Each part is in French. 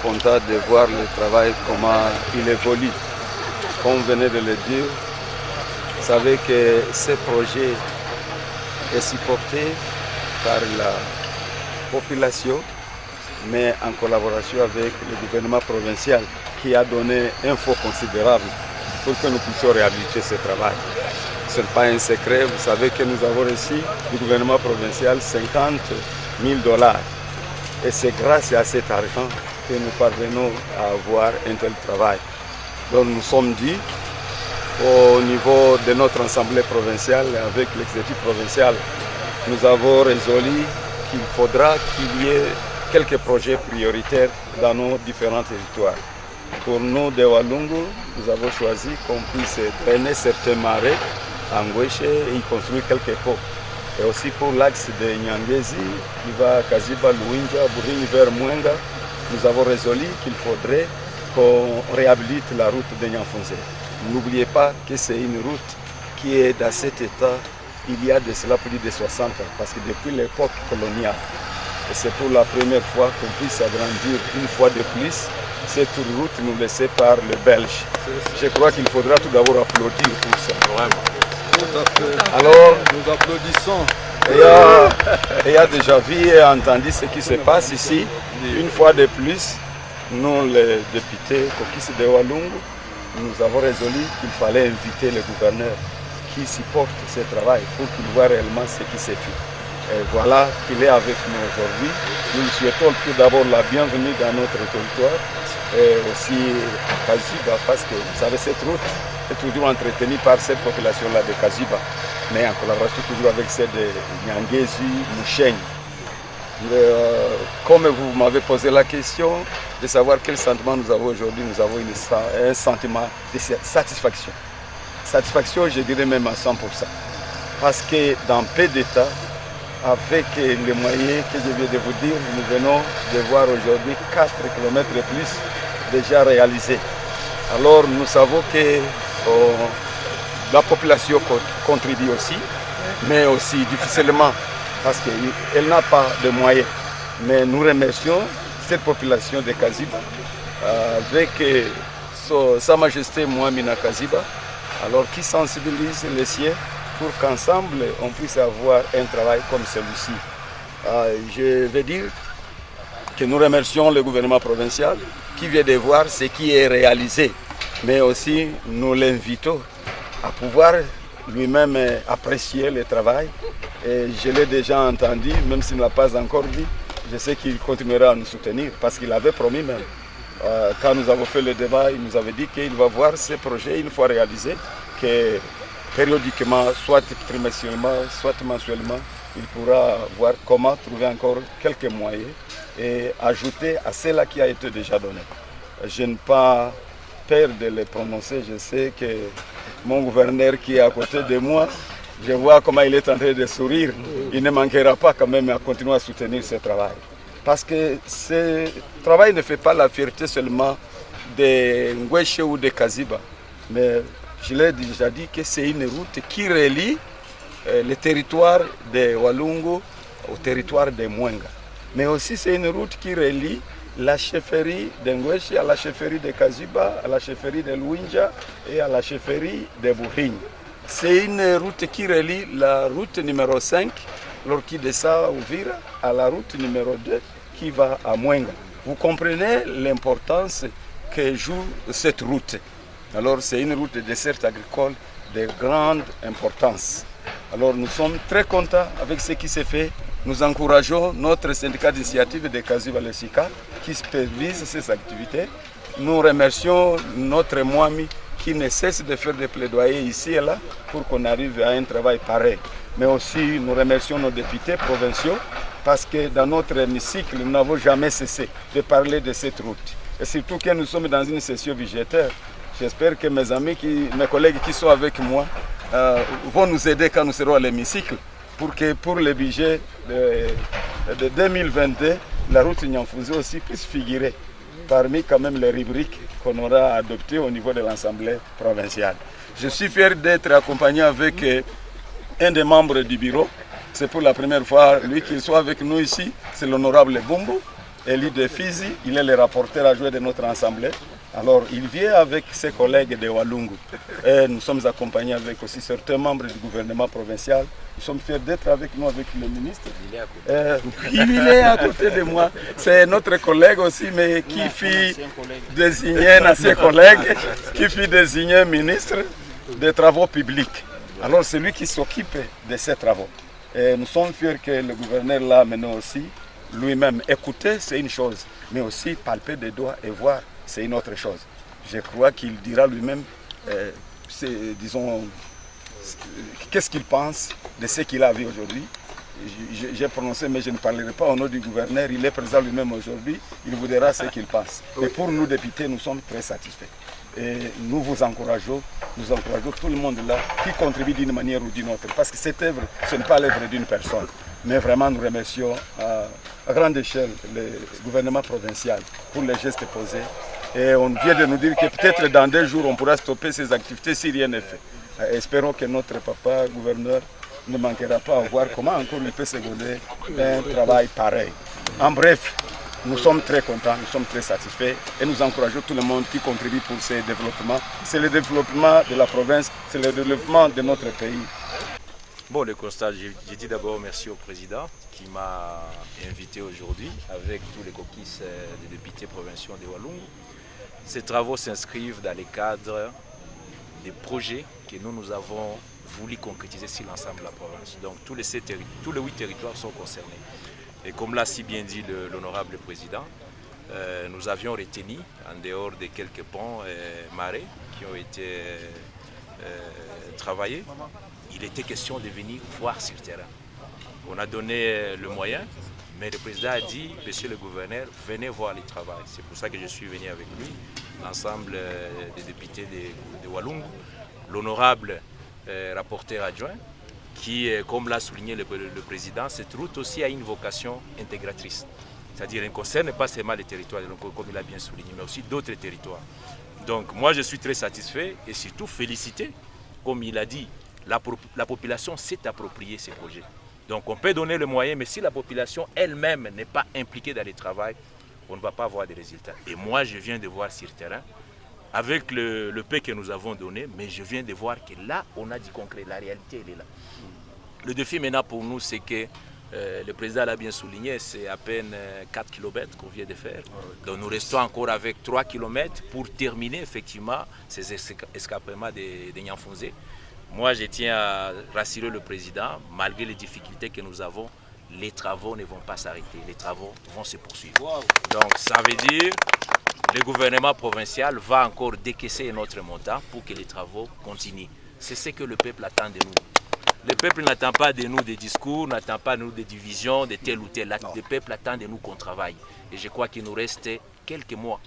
content de voir le travail, comment il évolue. Comme vous venez de le dire, vous savez que ce projet est supporté par la population, mais en collaboration avec le gouvernement provincial qui a donné un fonds considérable pour que nous puissions réhabiliter ce travail. Ce n'est pas un secret, vous savez que nous avons reçu du gouvernement provincial 50 000 $. Et c'est grâce à cet argent que nous parvenons à avoir un tel travail. Donc nous sommes dit, au niveau de notre assemblée provinciale, avec l'exécutif provincial, nous avons résolu qu'il faudra qu'il y ait quelques projets prioritaires dans nos différents territoires. Pour nous, de Walungu, nous avons choisi qu'on puisse drainer certains marais à Ngweshe et y construire quelques pots. Et aussi pour l'axe de Nyangezi, qui va à Kaziba, Luinja, Burini vers Mwenga, nous avons résolu qu'il faudrait qu'on réhabilite la route de Nyanfonzé. N'oubliez pas que c'est une route qui est dans cet état il y a de cela plus de 60 ans, parce que depuis l'époque coloniale, et c'est pour la première fois qu'on puisse agrandir une fois de plus cette route nous laissée par les Belges. Je crois qu'il faudra tout d'abord applaudir pour ça. Vraiment. Tout à fait. Alors, nous applaudissons. Ayant déjà vu et entendu ce qui se passe ici, une fois de plus, nous les députés Kokisi de Walungu, nous avons résolu qu'il fallait inviter le gouverneur qui supporte ce travail pour qu'il voit réellement ce qui s'est fait. Et voilà qu'il est avec nous aujourd'hui. Nous lui souhaitons tout d'abord la bienvenue dans notre territoire et aussi Kaziba, parce que vous savez, cette route est toujours entretenue par cette population-là de Kaziba, mais en collaboration toujours avec celle de Nyangezi, Moucheng. Comme vous m'avez posé la question de savoir quel sentiment nous avons aujourd'hui, nous avons un sentiment de satisfaction. Satisfaction, je dirais même à 100%. Parce que dans peu d'États, avec les moyens que je viens de vous dire, nous venons de voir aujourd'hui 4 km et plus déjà réalisés. Alors nous savons que la population contribue aussi, mais aussi difficilement parce qu'elle n'a pas de moyens. Mais nous remercions cette population de Kaziba avec Sa Majesté Mouamina Kaziba, alors qui sensibilise les siens pour qu'ensemble on puisse avoir un travail comme celui-ci. Je veux dire que nous remercions le gouvernement provincial qui vient de voir ce qui est réalisé, mais aussi nous l'invitons à pouvoir lui-même apprécier le travail. Et je l'ai déjà entendu, même s'il ne l'a pas encore dit, je sais qu'il continuera à nous soutenir parce qu'il avait promis même. Quand nous avons fait le débat, il nous avait dit qu'il va voir ces projets une fois réalisés, que périodiquement, soit trimestriellement, soit mensuellement, il pourra voir comment trouver encore quelques moyens et ajouter à cela qui a été déjà donné. Je n'ai pas peur de les prononcer, je sais que mon gouverneur qui est à côté de moi, je vois comment il est en train de sourire, il ne manquera pas quand même à continuer à soutenir ce travail. Parce que ce travail ne fait pas la fierté seulement de Ngweshe ou de Kaziba, mais je l'ai déjà dit que c'est une route qui relie le territoire de Walungu au territoire de Mwenga. Mais aussi c'est une route qui relie la chefferie de Ngweshe à la chefferie de Kaziba, à la chefferie de Luinja et à la chefferie de Burini. C'est une route qui relie la route numéro 5, qui descend à Uvira, à la route numéro 2 qui va à Mwenga. Vous comprenez l'importance que joue cette route. Alors c'est une route de dessert agricole de grande importance. Alors nous sommes très contents avec ce qui s'est fait. Nous encourageons notre syndicat d'initiative de Kaziba le SICA qui supervise ces activités. Nous remercions notre Moami qui ne cesse de faire des plaidoyers ici et là pour qu'on arrive à un travail pareil. Mais aussi nous remercions nos députés provinciaux parce que dans notre hémicycle, nous n'avons jamais cessé de parler de cette route. Et surtout que nous sommes dans une session budgétaire. J'espère que mes collègues qui sont avec moi vont nous aider quand nous serons à l'hémicycle pour que pour le budget de 2022, la route Nyanfonzé aussi puisse figurer parmi quand même les rubriques qu'on aura adoptées au niveau de l'Assemblée provinciale. Je suis fier d'être accompagné avec un des membres du bureau. C'est pour la première fois, lui qui soit avec nous ici, c'est l'honorable Bumbo. élu de Fizi, il est le rapporteur adjoint de notre assemblée. Alors, il vient avec ses collègues de Walungu. Et nous sommes accompagnés avec aussi certains membres du gouvernement provincial. Nous sommes fiers d'être avec nous, avec le ministre. Il est à côté de moi. C'est notre collègue aussi, mais qui fut désigné, un ancien collègue, qui fut désigné ministre des Travaux publics. Alors, c'est lui qui s'occupe de ces travaux. Et nous sommes fiers que le gouverneur l'a mené aussi. Lui-même, écouter, c'est une chose, mais aussi palper des doigts et voir, c'est une autre chose. Je crois qu'il dira lui-même, disons, qu'est-ce qu'il pense de ce qu'il a vu aujourd'hui. J'ai prononcé, mais je ne parlerai pas au nom du gouverneur. Il est présent lui-même aujourd'hui. Il vous dira ce qu'il pense. Et pour nous, députés, nous sommes très satisfaits. Et nous vous encourageons, tout le monde là qui contribue d'une manière ou d'une autre. Parce que cette œuvre, ce n'est pas l'œuvre d'une personne. Mais vraiment, nous remercions à grande échelle le gouvernement provincial pour les gestes posés. Et on vient de nous dire que peut-être dans 2 jours, on pourra stopper ces activités si rien n'est fait. Espérons que notre papa, gouverneur, ne manquera pas à voir comment encore il peut se donner un travail pareil. En bref, nous sommes très contents, nous sommes très satisfaits et nous encourageons tout le monde qui contribue pour ces développements. C'est le développement de la province, c'est le développement de notre pays. Bon, le constat, j'ai dit d'abord merci au président qui m'a invité aujourd'hui avec tous les caucus des députés provinciaux de Walungu. Ces travaux s'inscrivent dans les cadres des projets que nous avons voulu concrétiser sur l'ensemble de la province. Donc tous les 8 territoires sont concernés. Et comme l'a si bien dit l'honorable président, nous avions retenu, en dehors de quelques ponts et marais qui ont été travaillés, il était question de venir voir sur le terrain. On a donné le moyen, mais le président a dit, monsieur le gouverneur, venez voir le travail. C'est pour ça que je suis venu avec lui, l'ensemble des députés de Walungu, l'honorable rapporteur adjoint, qui, comme l'a souligné le président, cette route aussi a une vocation intégratrice. C'est-à-dire qu'elle ne concerne pas seulement les territoires, comme il a bien souligné, mais aussi d'autres territoires. Donc moi je suis très satisfait et surtout félicité, comme il a dit, la population s'est appropriée ces projets. Donc on peut donner le moyen, mais si la population elle-même n'est pas impliquée dans le travail, on ne va pas avoir de résultats. Et moi je viens de voir sur le terrain, avec le peu que nous avons donné, mais je viens de voir que là, on a du concret, la réalité, elle est là. Le défi maintenant pour nous, c'est que le président l'a bien souligné, c'est à peine 4 km qu'on vient de faire. Donc nous restons encore avec 3 km pour terminer effectivement ces escapements de Nyanfonzé. Moi, je tiens à rassurer le président, malgré les difficultés que nous avons, les travaux ne vont pas s'arrêter, les travaux vont se poursuivre. Wow. Donc ça veut dire le gouvernement provincial va encore décaisser notre montant pour que les travaux continuent. C'est ce que le peuple attend de nous. Le peuple n'attend pas de nous des discours, n'attend pas de nous des divisions, de tel ou tel. Le peuple attend de nous qu'on travaille. Et je crois qu'il nous reste quelques mois.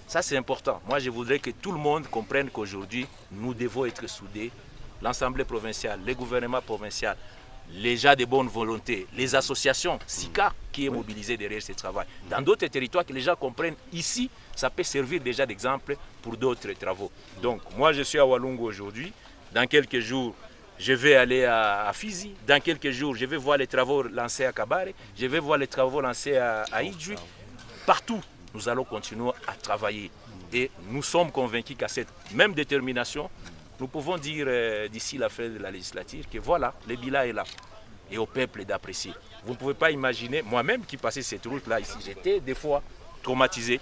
Ça, c'est important. Moi, je voudrais que tout le monde comprenne qu'aujourd'hui, nous devons être soudés. L'Assemblée provinciale, le gouvernement provincial, les gens de bonne volonté, les associations, SICA qui est mobilisée derrière ce travail. Dans d'autres territoires que les gens comprennent, ici, ça peut servir déjà d'exemple pour d'autres travaux. Donc, moi, je suis à Walungu aujourd'hui. Dans quelques jours, je vais aller à Fizi. Dans quelques jours, je vais voir les travaux lancés à Kabare. Je vais voir les travaux lancés à Idjwi. Partout, nous allons continuer à travailler. Et nous sommes convaincus qu'à cette même détermination, nous pouvons dire d'ici la fin de la législature que voilà, le bilan est là. Et au peuple d'apprécier. Vous ne pouvez pas imaginer, moi-même qui passais cette route-là ici, j'étais des fois traumatisé.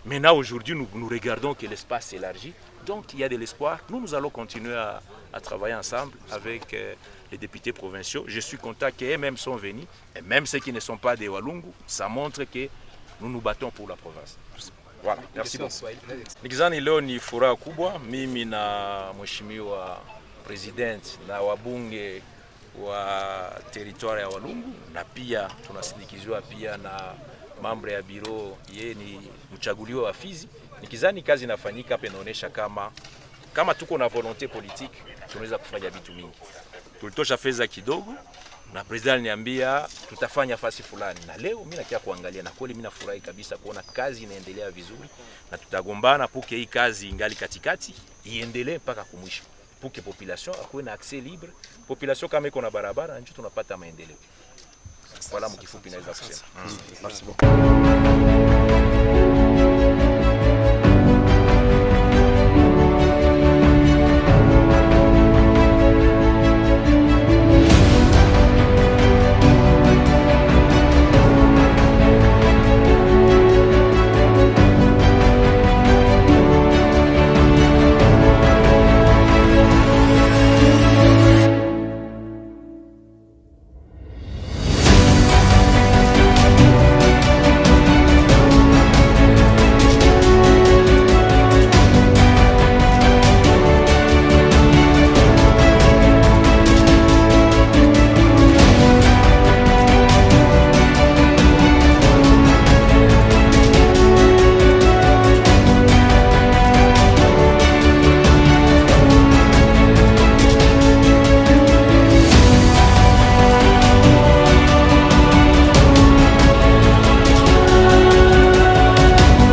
Maintenant, aujourd'hui, nous regardons que l'espace s'élargit. Donc, il y a de l'espoir. Nous allons continuer à travailler ensemble avec les députés provinciaux. Je suis content qu'eux-mêmes sont venus. Et même ceux qui ne sont pas des Walungu, ça montre que nous nous battons pour la province. Voilà, merci beaucoup. Nikizani leo ni furaha kubwa mimi na mheshimiwa president na wabunge wa territoire ya Walungu, na pia tunasindikizwa pia na mambo ya biro, yeye ni mchaguliwa wa Fizi. Nikizani kazi inafanyika hapa inaonyesha kama tuko na volonté politique tunaweza kufanya vitu mingi. Tulitosha fedha kidogo na president aliniambia tutafanya fasi fulani, na leo mimi nakia kuangalia na kweli mimi nafurahi kabisa kuona kazi inaendelea vizuri, na tutagombana pour que hii kazi ingali katikati iendelee mpaka kumwisho, pour que population akuwe na accès libre. Population kama iko na barabara ndio tunapata maendeleo. Voilà mkifupi naweza kusema. Merci beaucoup.